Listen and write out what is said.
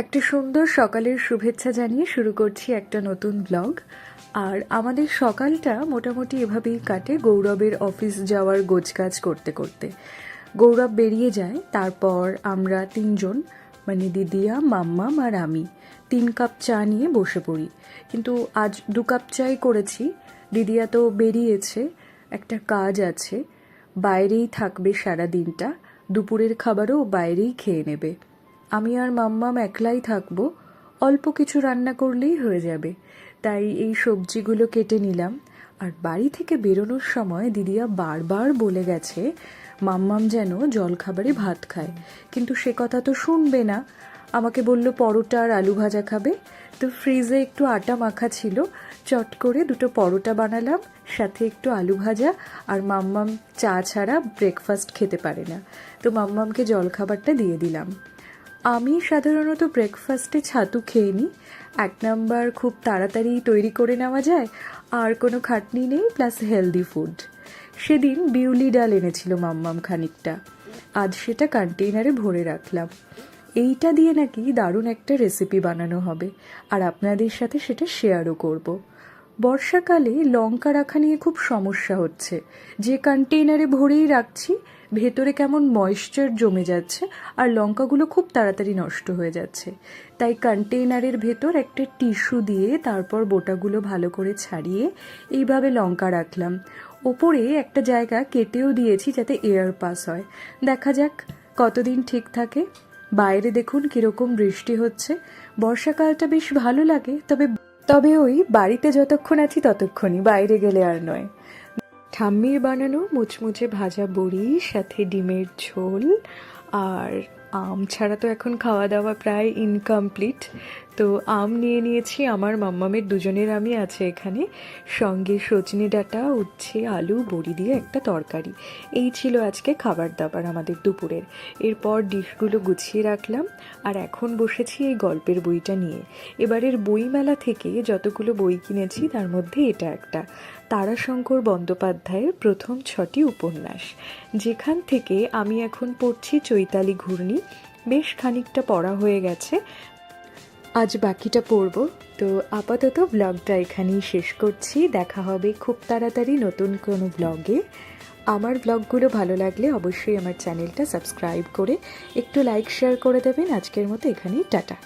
একটা সুন্দর সকালের শুভেচ্ছা জানিয়ে শুরু করছি একটা নতুন ব্লগ। আর আমাদের সকালটা মোটামুটি এভাবেই কাটে গৌরবের অফিস যাওয়ার গোছগাছ করতে করতে। গৌরব বেরিয়ে যায়, তারপর আমরা তিনজন মানে দিদিয়া, মাম্মাম আর আমি 3 কাপ চা নিয়ে বসে পড়ি। কিন্তু আজ 2 কাপ চাই করেছি। দিদিয়া তো বেরিয়েছে, একটা কাজ আছে, বাইরেই থাকবে সারা দিনটা, দুপুরের খাবারও বাইরেই খেয়ে নেবে। আমি আর মাম্মাম একলাই থাকবো, অল্প কিছু রান্না করলেই হয়ে যাবে। তাই এই সবজিগুলো কেটে নিলাম। আর বাড়ি থেকে বেরোনোর সময় দিদিয়া বারবার বলে গেছে মাম্মাম যেন জলখাবারে ভাত খায়, কিন্তু সে কথা তো শুনবে না। আমাকে বলল পরোটা আর আলু ভাজা খাবে। তো ফ্রিজে একটু আটা মাখা ছিল, চট করে 2টো পরোটা বানালাম, সাথে একটু আলু ভাজা। আর মাম্মাম চা ছাড়া ব্রেকফাস্ট খেতে পারে না, তো মাম্মামকে জলখাবারটা দিয়ে দিলাম। আমি সাধারণত ব্রেকফাস্টে ছাতু খেয়ে নিই। 1 নাম্বার, খুব তাড়াতাড়ি তৈরি করে নেওয়া যায়, আর কোনো খাটনি নেই, প্লাস হেলদি ফুড। সেদিন বিউলি ডাল এনেছিল মাম্মাম খানিকটা, আজ সেটা কন্টেইনারে ভরে রাখলাম। এইটা দিয়ে নাকি দারুণ একটা রেসিপি বানানো হবে, আর আপনাদের সাথে সেটা শেয়ারও করব। বর্ষাকালে লঙ্কা রাখা নিয়ে খুব সমস্যা হচ্ছে। যে কন্টেইনারে ভরেই রাখছি, ভেতরে কেমন ময়েশ্চার জমে যাচ্ছে, আর লঙ্কাগুলো খুব তাড়াতাড়ি নষ্ট হয়ে যাচ্ছে। তাই কন্টেইনারের ভেতর একটা টিস্যু দিয়ে তারপর বোটাগুলো ভালো করে ছাড়িয়ে এইভাবে লঙ্কা রাখলাম। ওপরে একটা জায়গা কেটেও দিয়েছি যাতে এয়ার পাস হয়। দেখা যাক কতদিন ঠিক থাকে। বাইরে দেখুন কিরকম বৃষ্টি হচ্ছে। বর্ষাকালটা বেশ ভালো লাগে, তবে ওই বাড়িতে যতক্ষণ আছি ততক্ষণই, বাইরে গেলে আর নয়। ঠাম্মির বানানো মুচমুচে ভাজা বড়ি, সাথে ডিমের ঝোল, আর আম ছাড়া তো এখন খাওয়া দাওয়া প্রায় ইনকমপ্লিট। তো আম নিয়ে নিয়েছি, আমার মাম্মামের দুজনের আমি আছে এখানে, সঙ্গে সজনে ডাঁটা, উচ্ছে, আলু, বড়ি দিয়ে একটা তরকারি। এই ছিল আজকে খাবার দাবার আমাদের দুপুরের। এরপর ডিশগুলো গুছিয়ে রাখলাম, আর এখন বসেছি এই গল্পের বইটা নিয়ে। এবারের বইমেলা থেকে যতগুলো বই কিনেছি তার মধ্যে এটা একটা, তারাশঙ্কর বন্দ্যোপাধ্যায়ের প্রথম 6টি উপন্যাস, যেখান থেকে আমি এখন পড়ছি চৈতালি ঘূর্ণি। বেশ খানিকটা পড়া হয়ে গেছে, আজ বাকিটা পড়ব। তো আপাতত ব্লগটা এখানেই শেষ করছি। দেখা হবে খুব তাড়াতাড়ি নতুন কোনো ব্লগে। আমার ব্লগগুলো ভালো লাগলে অবশ্যই আমার চ্যানেলটা সাবস্ক্রাইব করে একটু লাইক শেয়ার করে দেবেন। আজকের মতো এখানেই টাটা।